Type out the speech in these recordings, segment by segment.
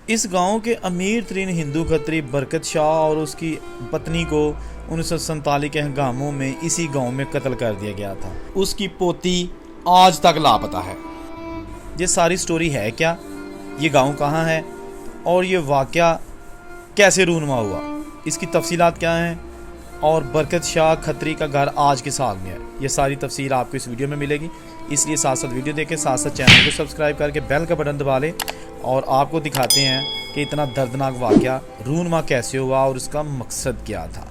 इस गांव के अमीर तरीन हिंदू खत्री बरकत शाह और उसकी पत्नी को 1947 के हंगामों में इसी गांव में कत्ल कर दिया गया था। उसकी पोती आज तक लापता है। ये सारी स्टोरी है क्या, ये गांव कहाँ है और ये वाक़या कैसे रूनुमा हुआ, इसकी तफसीलात क्या हैं और बरकत शाह खत्री का घर आज के साल में है, ये सारी तफसील आपको इस वीडियो में मिलेगी। इसलिए साथ साथ वीडियो देखें, साथ साथ चैनल को सब्सक्राइब करके बेल का बटन दबा लें और आपको दिखाते हैं कि इतना दर्दनाक वाक़या रूनुमा कैसे हुआ और उसका मकसद क्या था।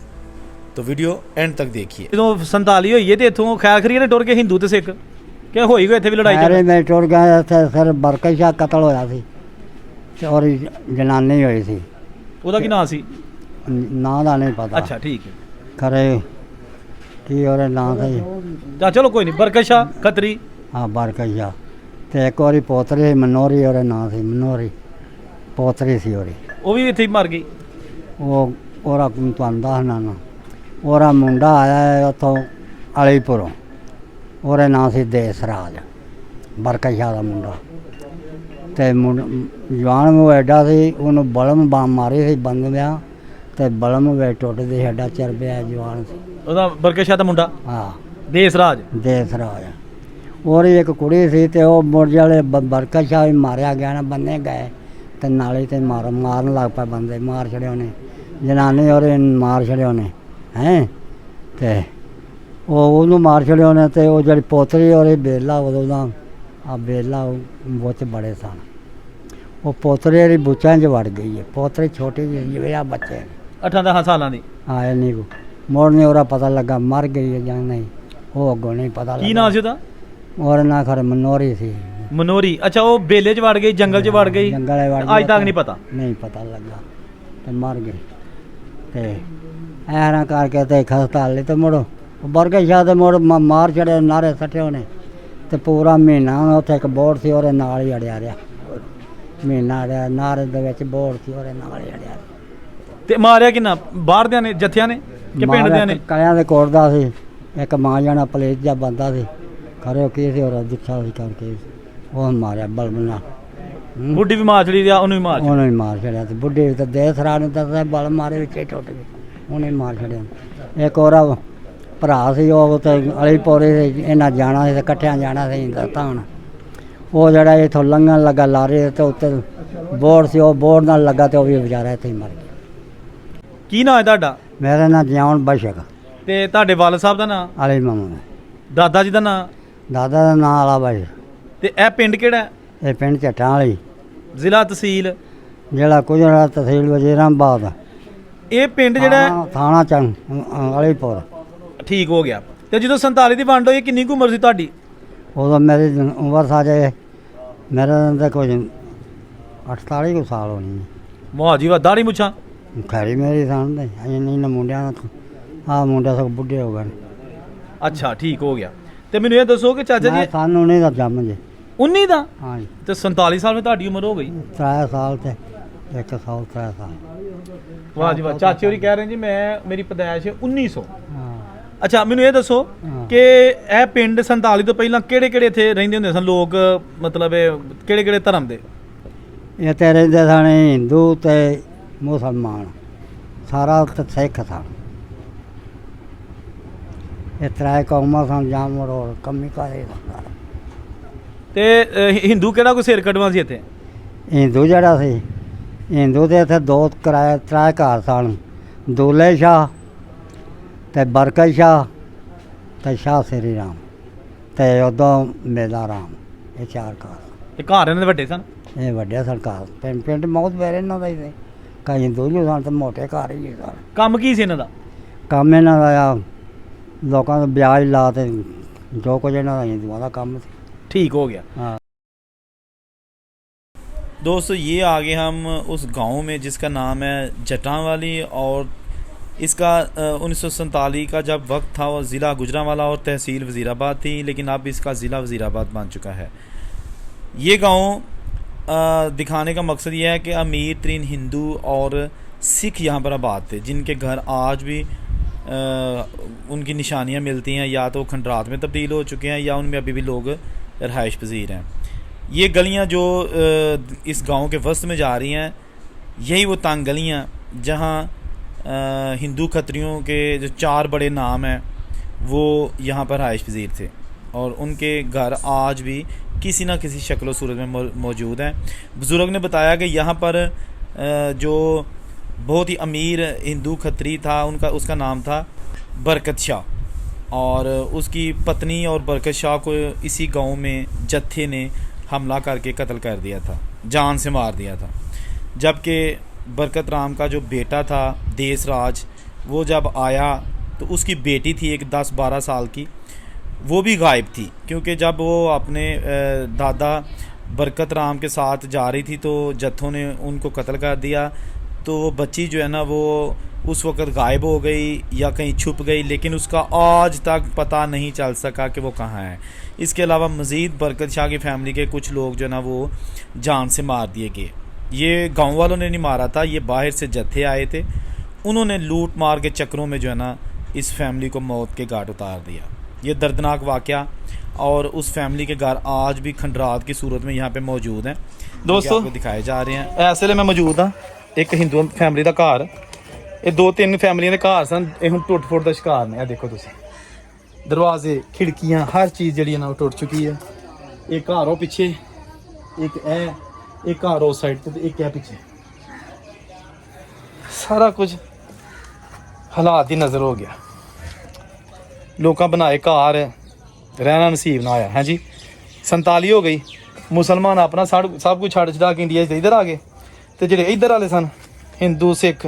तो वीडियो एंड तक देखिए। ਜਦੋਂ 47 ਹੋਈ ਤੇ ਇਥੋਂ ਖੈਰ ਖਰੀਏ ਨੇ ਟੁਰ ਕੇ ਹਿੰਦੂ ਤੇ ਸਿੱਖ ਕਿ ਹੋਈ ਗਏ ਇੱਥੇ ਵੀ ਲੜਾਈ अरे मैं टुर गया था सर, बरकत शाह कतल होया सी ते और जनानी होई सी। ਉਹਦਾ ਕੀ ਨਾਂ ਸੀ? ਨਾਂ ਦਾ नहीं पता। ਅੱਛਾ ਠੀਕ ਹੈ। खरे की और ਨਾਂ सही। ਤਾਂ ਚਲੋ ਕੋਈ ਨਹੀਂ। ਬਰਕਤ ਸ਼ਾਹ ਖੱਤਰੀ। हाँ बरकत शाह ते एक और पोतरी मनोरी और ਨਾਂ सी मनोरी, पोतरी सी और ਉਹ ਵੀ ਇੱਥੇ ਹੀ ਮਰ ਗਈ। वो ओरा तुहानू दसना ना, ओरा मुंडा आया है उतों अलीपुरों, ओरे ਨਾਂ सी देसराज, बरकत शाह का मुंडा ते जवान वो एडा सी, उन्होंने बलम बम मारी सी बंद में ते बलम वे टुटदी एडा चरबिया जवान सी। ਉਹਦਾ ਬਰਕਤ ਸ਼ਾਹ ਦਾ ਮੁੰਡਾ हाँ ਦੇਸਰਾਜ। देसराज और एक कुड़ी सी ते वो मुरजे वाले बरकत शाह भी मारिया गया ना, बन्ने गए ते नाली ते मारन लग पाए, बंदे मार छड़े उन्हें, जनानी और मार छड़े उन्हें हैं ते वो मार छड़े उन्हें ते वो जड़ी पोतरी और बेला उदों दा आ बेला बुच बड़े सन। वो पोतरी दी बुच्चां च वड़ गई है, पोतरी छोटी जी जिवें बच्चे 18-10 ਸਾਲਾਂ ਦੀ। हाँ इन्नी को मोड़ नहीं ओरा पता लगा मर गई है या नहीं, वो अगों नहीं पता ਕੀ लगा। ਨਾਂ ਸੀ ਉਹਦਾ? और ना खरे मनोरी सी। ਮਨੋਰੀ। ਅੱਛਾ ਉਹ ਬੇਲੇ 'ਚ ਵੜ ਗਈ, ਜੰਗਲ 'ਚ ਵੜ ਗਈ, जंगल में वड़ ਅੱਜ गई ਤੱਕ तो ਨਹੀਂ ਪਤਾ। नहीं पता लगा ते मर गई ते ऐरा करके ते खस्ताल तो मुड़ो बरकत शाह ते मुड़ मार छड़े नारे सट्टे उन्हें ते पूरा महीना उत्थे एक बोर्ड सी ओरे नाल ही अड़िया रहा, महीना अड़िया नारे दे विच बोर्ड सी ओरे नाल ही अड़िया। ਤੇ ਮਾਰਿਆ ਕਿੰਨਾ? ਬਾਹਰ ਦਿਆਂ ਨੇ, ਜੱਥਿਆਂ ਨੇ ਕਿ ਪਿੰਡ ਦਿਆਂ ਨੇ? कलियां दे कोट दा सी, एक मां जाना पलेज जा बंदा सी, खरे की सी और दुच्छा सी करके वो मारिया बलबना। ਬੁੱਢੀ ਵੀ ਮਾਰ ਛੜੀ, ਉਹਨੂੰ ਵੀ ਮਾਰ ਛੜੀ। उन्हें मार छड़िया ते बुढ़े तो देसरा ने दस बल मारे विच टुट गए, उन्हें मार छड़िया। एक और भरा सी वो ते अलीपुर इन्हां जाना सी ते कट्ठियां जाना सी ताण, वो जड़ा इथों लंघन लगा लारे ते उत्ते बोर्ड सी, वो बोर्ड नाल लगा ते वो भी बेचारा इत्थे ही मर गया। ਕੀ ਨਾਂ ਹੈ ਤੁਹਾਡਾ? मेरा नाम जियाउन बशक ਤੇ ਤੁਹਾਡੇ ਵਾਲਦ ਸਾਹਿਬ ਦਾ ਨਾਂ? अली मामू, ਦਾਦਾ ਜੀ ਦਾ ਨਾਂ? दादा का नाम आला बश। ਤੇ ਇਹ ਪਿੰਡ ਕਿਹੜਾ ਹੈ? ये पिंड झट्टां वाली, ਜ਼ਿਲ੍ਹਾ ਤਹਿਸੀਲ? जिला कुजरा तहसील वजीराबाद, ਇਹ ਪਿੰਡ ਜਿਹੜਾ ਹੈ- थाना चंग अलीपुर। ਠੀਕ ਹੋ ਗਿਆ। ਤੇ ਜਦੋਂ 47 ਦੀ ਵੰਡ ਹੋਈ ਕਿੰਨੀ ਕੁ ਉਮਰ ਸੀ ਤੁਹਾਡੀ? उदो मेरी उम्र साजे मेरे तो कुछ 48 को साल होनी है। ਵਾਹ ਜੀ ਵਾਹ। ਦਾੜੀ ਮੁੱਛਾਂ? खैरी मेरी सन नहीं मुंडिया हाँ मुंडा सब बुढ़े हो गए। ਅੱਛਾ ਠੀਕ ਹੋ ਗਿਆ। ਤੇ ਮੈਨੂੰ ਇਹ ਦੱਸੋ ਕਿ ਚਾਚਾ ਜੀ सन उन्हीं का जम जे। 19 ਦਾ हाँ जी, ਤੇ 47 ਸਾਲ ਵਿੱਚ ਤੁਹਾਡੀ ਉਮਰ ਹੋ ਗਈ। 3 साल थे, 1 साल 3 साल। ਵਾਹ ਜੀ ਵਾਹ। ਚਾਚੇ ਹੋਰੀ ਕਹਿ ਰਹੇ ਜੀ ਮੇਰੀ ਪੈਦਾਇਸ਼ 1900। हाँ ਅੱਛਾ ਮੈਨੂੰ ਇਹ ਦੱਸੋ ਹਾਂ। ਕਿ ਇਹ ਪਿੰਡ 47 ਤੋਂ ਪਹਿਲਾਂ ਕਿਹੜੇ ਕਿਹੜੇ ਇੱਥੇ ਰਹਿੰਦੇ ਹੁੰਦੇ ਸਨ ਲੋਕ, ਮਤਲਬ ਕਿਹੜੇ ਕਿਹੜੇ ਧਰਮ ਦੇ? ये तेरे दे सन हिंदू ते मुसलमान, सारा ते सिख सन, ये 3 कौमां सन जाम और कमी करे। ਤੇ ਹਿੰਦੂ ਕਿਹੜਾ ਕੋਈ ਸਿਰ ਕੱਢਵਾ ਸੀ ਇੱਥੇ? हिंदू जड़ा सी, हिंदू ते इत्थे 2 किराए 3 घर सन, दूले शाह ते बरकत शाह ते शाह श्री राम ते उदों मेला राम, ये 4 घर। ਤੇ ਘਰ ਇਹਨਾਂ ਦੇ ਵੱਡੇ ਸਨ? ये वड्डे सन घर, पिंड पिंड बहुत बेरे इन्हों का ही थे, कई हिंदू जो सन ते मोटे घर ही सन। ਕੰਮ ਕੀ ਸੀ ਇਹਨਾਂ ਦਾ? काम इन्हों का लोगों का ब्याज ला ते जो कुछ इन्हों का हिंदुओं का काम सी। ठीक हो गया। हाँ दोस्तों ये आगे हम उस गांव में जिसका नाम है जटां वाली और इसका 1947 का जब वक्त था वो ज़िला गुजरांवाला और तहसील वज़ीराबाद थी, लेकिन अब इसका ज़िला वज़ीराबाद बन चुका है। ये गांव दिखाने का मकसद ये है कि अमीर तरीन हिंदू और सिख यहाँ पर आबाद थे, जिनके घर आज भी उनकी निशानियाँ मिलती हैं, या तो खंडरात में तब्दील हो चुके हैं या उनमें अभी भी लोग रहाइश पजीर हैं। ये गलियां जो इस गांव के वस्त में जा रही हैं, यही वो तंग गलियां जहां हिंदू खत्रियों के जो 4 बड़े नाम हैं वो यहाँ पर रहाइश पजीर थे, और उनके घर आज भी किसी न किसी शक्ल सूरत में मौजूद हैं। बुज़ुर्ग ने बताया कि यहाँ पर जो बहुत ही अमीर हिंदू खत्री था उसका नाम था बरकत शाह, और उसकी पत्नी और बरकत शाह को इसी गांव में जत्थे ने हमला करके कत्ल कर दिया था, जान से मार दिया था। जबकि बरकत राम का जो बेटा था देश राज, वो जब आया तो उसकी बेटी थी एक 10-12 साल की, वो भी गायब थी, क्योंकि जब वो अपने दादा बरकत राम के साथ जा रही थी तो जत्थों ने उनको कत्ल कर दिया। तो वो बच्ची जो है ना वो उस वक़्त गायब हो गई या कहीं छुप गई, लेकिन उसका आज तक पता नहीं चल सका कि वो कहाँ है। इसके अलावा मज़ीद बरकत शाह की फैमिली के कुछ लोग जो है ना वो जान से मार दिए गए। ये गांव वालों ने नहीं मारा था, ये बाहर से जत्थे आए थे, उन्होंने लूट मार के चक्करों में जो है ना इस फैमिली को मौत के घाट उतार दिया। ये दर्दनाक वाक़या, और उस फैमिली के घर आज भी खंडरात की सूरत में यहाँ पे मौजूद हैं। दोस्तों आपको दिखाए जा रहे हैं। ऐसे लिए मैं मौजूद हाँ एक हिंदू फैमिली का घर, ये 2-3 फैमिलियां के घर सन, ये हम टुट फुट का शिकार ने। देखो तुम दरवाजे खिड़कियाँ हर चीज़ जी ना टुट चुकी है। एक घर हो पिछे, एक घर उस साइड पर, एक है पिछे, सारा कुछ हालात ही नज़र हो गया। लोगों बनाए घर रहना नसीब ना आया है जी। 47 हो गई, मुसलमान अपना सब कुछ छड़ छड़ा के इंडिया इधर आ गए, तो ਜਿਹੜੇ इधर वाले सन हिंदू सिख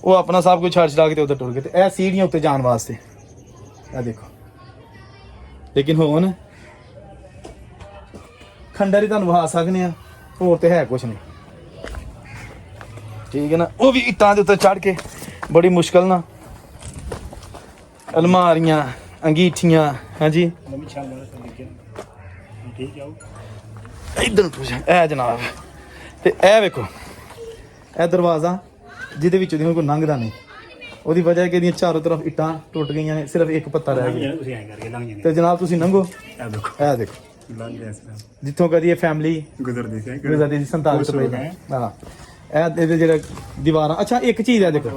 वो अपना सब कुछ छड़ छड़ा के उधर टुर गए। तो यह सीढ़ियां उत्ते जाने वास्ते यह देखो, लेकिन हुण खंडर ही तुहानूं विखा सकने आ, होर तो है कुछ नहीं, ठीक है ना। वो भी इट्टां दे उत्ते चढ़ के बड़ी मुश्किल ना, अलमारियां अंगीठियां, हाँ जी इधर ए जनाब। तो यह वेखो यह दरवाज़ा जिहदे विचों दी कोई लंघदा नहीं, ਉਹਦੀ वजह है कि ਇਹਦੀਆਂ चारों तरफ इट्टां टुट गई ने, सिर्फ एक पत्ता रह गया। तो जनाब तुसीं लंघो, ਇਹ देखो जिथों कदी ये फैमिली गुजरदी सी 47 ਤੋਂ ਪਹਿਲਾਂ। हाँ ਇਹਦੇ ਜਿਹੜੇ ਦੀਵਾਰਾਂ। ਅੱਛਾ ਇੱਕ ਚੀਜ਼ ਹੈ ਦੇਖੋ,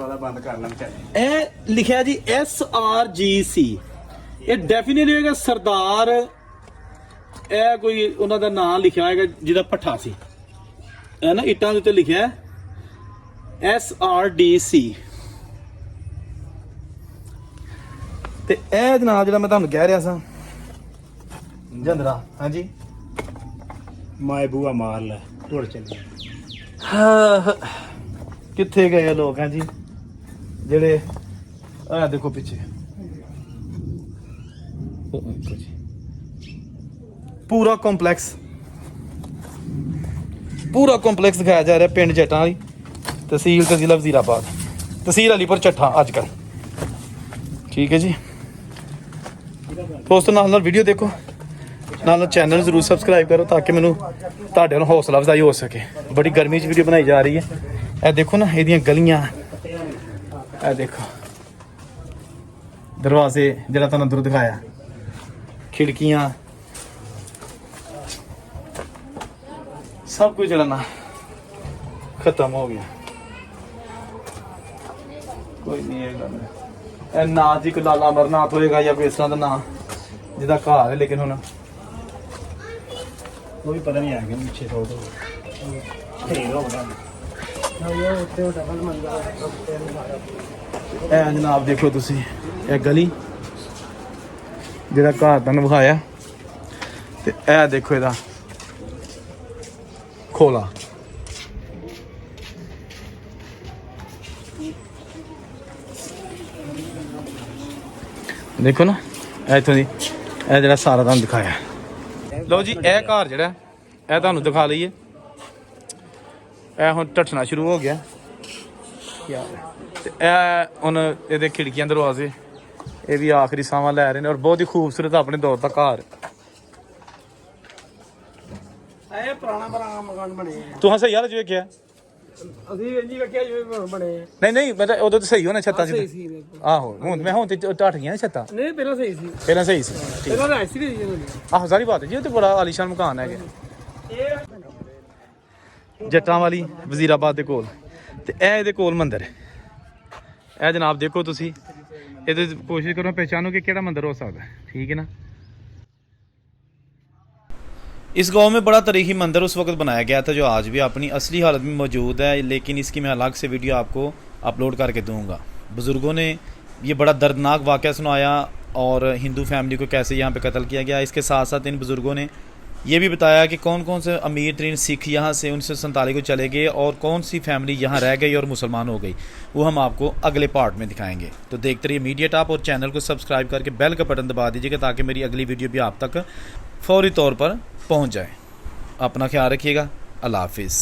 ਇਹ ਲਿਖਿਆ ਜੀ SRGC, ਇਹ ਡੈਫੀਨਿਟਲੀ ਹੋਏਗਾ ਸਰਦਾਰ, ਇਹ ਕੋਈ ਉਹਨਾਂ ਦਾ ਨਾਮ ਲਿਖਿਆ ਹੋਏਗਾ ਜਿਹਦਾ ਭੱਠਾ ਸੀ, ਹੈ ਨਾ, ਇੱਟਾਂ ਦੇ ਉੱਤੇ ਲਿਖਿਆ SRDC। ਤੇ ਇਹ ਜਨਾਬ ਜਿਹੜਾ ਮੈਂ ਤੁਹਾਨੂੰ ਕਹਿ ਰਿਹਾ ਸਾਂ ਜੰਦਰਾ, ਹਾਂਜੀ ਮਾਏ ਬੂਆ ਮਾਰ ਲੈ ਟੁੱਟ ਚੱਲੀ। ਕਿੱਥੇ ਗਏ ਲੋਕ, ਹਾਂਜੀ ਜਿਹੜੇ ਆ ਦੇਖੋ ਪਿੱਛੇ ਪੂਰਾ ਕੰਪਲੈਕਸ ਦਿਖਾਇਆ ਜਾ ਰਿਹਾ ਪਿੰਡ ਜੱਟਾਂ ਵਾਲੀ, ਤਹਿਸੀਲ ਤੇ ਜ਼ਿਲ੍ਹਾ ਵਜ਼ੀਰਾਬਾਦ, ਤਹਿਸੀਲ ਅਲੀਪੁਰ ਚੱਠਾ ਅੱਜ ਕੱਲ੍ਹ, ਠੀਕ ਹੈ ਜੀ। ਦੋਸਤੋ ਨਾਲ ਵੀਡੀਓ ਦੇਖੋ, ਨਾਲ ਚੈਨਲ ਜ਼ਰੂਰ ਸਬਸਕ੍ਰਾਈਬ ਕਰੋ ਤਾਂ ਕਿ ਮੈਨੂੰ ਤੁਹਾਡੇ ਨਾਲ ਹੌਸਲਾ ਅਫਜ਼ਾਈ ਹੋ ਸਕੇ। ਬੜੀ ਗਰਮੀ 'ਚ ਵੀਡੀਓ ਬਣਾਈ ਜਾ ਰਹੀ ਹੈ। ਇਹ ਦੇਖੋ ਨਾ ਇਹਦੀਆਂ ਗਲੀਆਂ, ਇਹ ਦੇਖੋ ਦਰਵਾਜ਼ੇ ਜਿਹੜਾ ਤੁਹਾਨੂੰ ਅੰਦਰੋਂ ਦਿਖਾਇਆ, ਖਿੜਕੀਆਂ, ਸਭ ਕੁਝ ਜਿਹੜਾ ਨਾ ਖਤਮ ਹੋ ਗਿਆ। ਕੋਈ ਨਹੀਂ ਇਹ ਗੱਲ, ਇਹ ਨਾ ਜੀ ਕੋਈ ਲਾਲਾ ਅਮਰਨਾਥ ਹੋਏਗਾ ਜਾਂ ਕੋਈ ਇਸ ਤਰ੍ਹਾਂ ਦਾ ਨਾਂ ਜਿਹਦਾ ਘਰ ਹੈ, ਲੇਕਿਨ ਹੁਣ ਉਹ ਵੀ ਪਤਾ ਨਹੀਂ ਆ ਗਿਆ ਪਿੱਛੇ ਤੋਂ ਢੇਰ ਹੋ ਗਿਆ। ਇਹ ਜਨਾਬ ਦੇਖੋ ਤੁਸੀਂ, ਇਹ ਗਲੀ ਜਿਹੜਾ ਘਰ ਤੁਹਾਨੂੰ ਵਿਖਾਇਆ, ਤੇ ਇਹ ਦੇਖੋ ਇਹਦਾ ਖੋਲਾ। ਦੇਖੋ ਨਾ ਇੱਥੋਂ ਦੀ ਇਹ ਜਿਹੜਾ ਸਾਰਾ ਤੁਹਾਨੂੰ ਦਿਖਾਇਆ। ਲਓ ਜੀ ਇਹ ਘਰ ਜਿਹੜਾ ਇਹ ਤੁਹਾਨੂੰ ਦਿਖਾ ਲਈਏ, ਇਹ ਹੁਣ ਢੱਠਣਾ ਸ਼ੁਰੂ ਹੋ ਗਿਆ ਤੇ ਇਹ ਹੁਣ ਇਹਦੇ ਖਿੜਕੀਆਂ ਦਰਵਾਜ਼ੇ ਇਹ ਵੀ ਆਖਰੀ ਸਾਵਾਂ ਲੈ ਰਹੇ ਨੇ, ਔਰ ਬਹੁਤ ਹੀ ਖੂਬਸੂਰਤ ਆਪਣੇ ਦੌਰ ਦਾ ਘਰ। ਇਹ ਪੁਰਾਣਾ ਮਕਾਨ ਬਣੇ ਤੂੰ ਸਹੀ ਹਾਲ ਚ ਵੇਖਿਆ? ਅਸੀਂ ਇੰਜੀ ਵੇਖਿਆ ਜਿਵੇਂ ਬਣੇ। ਨਹੀਂ ਮਤਲਬ ਉਦੋਂ ਤਾਂ ਸਹੀ ਹੋਣਾ ਛੱਤਾਂ ਚ। ਆਹੋ ਹੁਣ ਤੇ ਢੱਠ ਗਈਆਂ ਛੱਤਾਂ। ਨਹੀਂ ਪਹਿਲਾਂ ਸਹੀ ਸੀ, ਪਹਿਲਾਂ ਸਹੀ ਸੀ। ਪਹਿਲਾਂ ਰਾਇਸੀ ਦੀ ਆਹੋ ਸਾਰੀ ਬਾਤ ਹੈ ਜੀ, ਉਹ ਤੇ ਬੜਾ ਆਲੀਸ਼ਾਨ ਮਕਾਨ ਹੈਗਾ। ਜੱਟਾਂ ਵਾਲੀ ਵਜ਼ੀਰਾਬਾਦ ਦੇ ਕੋਲ ਤੇ ਇਹ ਇਹਦੇ ਕੋਲ ਮੰਦਿਰ ਹੈ। ਇਹ ਜਨਾਬ ਦੇਖੋ ਤੁਸੀਂ ਇਹਦੇ ਕੋਸ਼ਿਸ਼ ਕਰੋ ਪਹਿਚਾਨੋ ਕਿ ਕਿਹੜਾ ਮੰਦਿਰ ਹੋ ਸਕਦਾ ਹੈ। ठीक है ना। इस गांव में बड़ा तारीखी मंदिर उस वक्त बनाया गया था जो आज भी अपनी असली हालत में मौजूद है, लेकिन इसकी मैं अलग से वीडियो आपको अपलोड करके दूंगा। बुज़ुर्गों ने ये बड़ा दर्दनाक वाक़या सुनाया और हिंदू फैमिली को कैसे यहाँ पे कत्ल किया गया। इसके साथ साथ इन बुज़ुर्गों ने ये भी बताया कि कौन कौन से अमीर तरीन सिख यहाँ से 1947 को चले गए और कौन सी फैमिली यहाँ रह गई और मुसलमान हो गई, वो हम आपको अगले पार्ट में दिखाएंगे। तो देखते रहिए मीडिया टॉप और चैनल को सब्सक्राइब करके बेल का बटन दबा दीजिएगा ताकि मेरी अगली वीडियो भी आप तक फौरी तौर पर पहुँच जाए। अपना ख्याल रखिएगा। अल्लाह हाफिज़।